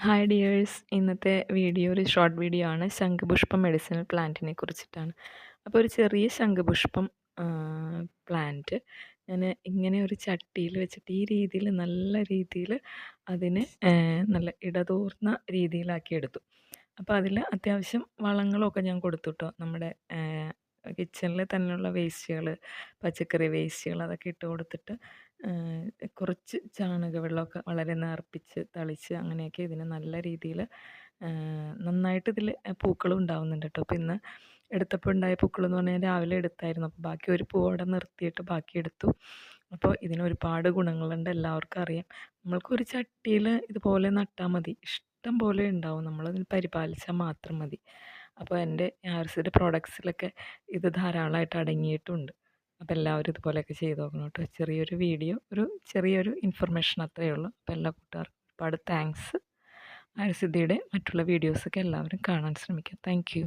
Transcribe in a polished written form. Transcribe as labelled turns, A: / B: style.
A: Hi dears, ഇന്നത്തെ video ഒരു short video ആണ്. ശംഖുപുഷ്പം മെഡിസിനൽ പ്ലാന്റിനെ കുറിച്ചിട്ടാണ്. അപ്പോൾ ഒരു ചെറിയ ശംഖുപുഷ്പം പ്ലാന്റ് ഞാൻ ഇങ്ങനെ ഒരു ചട്ടിയിൽ വെച്ചിട്ട് ഈ രീതിയിൽ നല്ല രീതിയിൽ അതിനെ നല്ല ഇടതൂർന്ന രീതിയിലാക്കി എടുത്തു. അപ്പോൾ അതിൽ അത്യാവശ്യം വളങ്ങളൊക്കെ ഞാൻ കൊടുത്തു കേട്ടോ. നമ്മുടെ കിച്ചണിൽ തന്നെയുള്ള വേസ്റ്റുകൾ, പച്ചക്കറി വേസ്റ്റുകൾ അതൊക്കെ ഇട്ട് കൊടുത്തിട്ട് കുറച്ച് ചാണകവെള്ളമൊക്കെ വളരെ നേർപ്പിച്ച് തളിച്ച് അങ്ങനെയൊക്കെ ഇതിന് നല്ല രീതിയിൽ നന്നായിട്ട് ഇതിൽ പൂക്കളും ഉണ്ടാവുന്നുണ്ട് കേട്ടോ. അപ്പോൾ ഇന്ന് എടുത്തപ്പോൾ ഉണ്ടായ പൂക്കളെന്ന് പറഞ്ഞാൽ രാവിലെ എടുത്തായിരുന്നു. അപ്പോൾ ബാക്കി ഒരു പൂവോടെ നിർത്തിയിട്ട് ബാക്കി എടുത്തു. അപ്പോൾ ഇതിന് ഒരുപാട് ഗുണങ്ങളുണ്ട്, എല്ലാവർക്കും അറിയാം. നമ്മൾക്കൊരു ചട്ടിയിൽ ഇതുപോലെ നട്ടാൽ മതി, ഇഷ്ടം പോലെ ഉണ്ടാവും, നമ്മളതിന് പരിപാലിച്ചാൽ മാത്രം മതി. അപ്പോൾ എൻ്റെ ആർസിയുടെ പ്രോഡക്ട്സിലൊക്കെ ഇത് ധാരാളമായിട്ട് അടങ്ങിയിട്ടുണ്ട്. അപ്പോൾ എല്ലാവരും ഇതുപോലെയൊക്കെ ചെയ്ത് നോക്കണം കേട്ടോ. ചെറിയൊരു വീഡിയോ, ഒരു ചെറിയൊരു ഇൻഫർമേഷൻ അത്രയേ ഉള്ളൂ. അപ്പോൾ എല്ലാ കൂട്ടുകാർക്കും ഒരുപാട് താങ്ക്സ്. ആർസിദ്ധിയുടെ മറ്റുള്ള വീഡിയോസൊക്കെ എല്ലാവരും കാണാൻ ശ്രമിക്കുക. Thank you.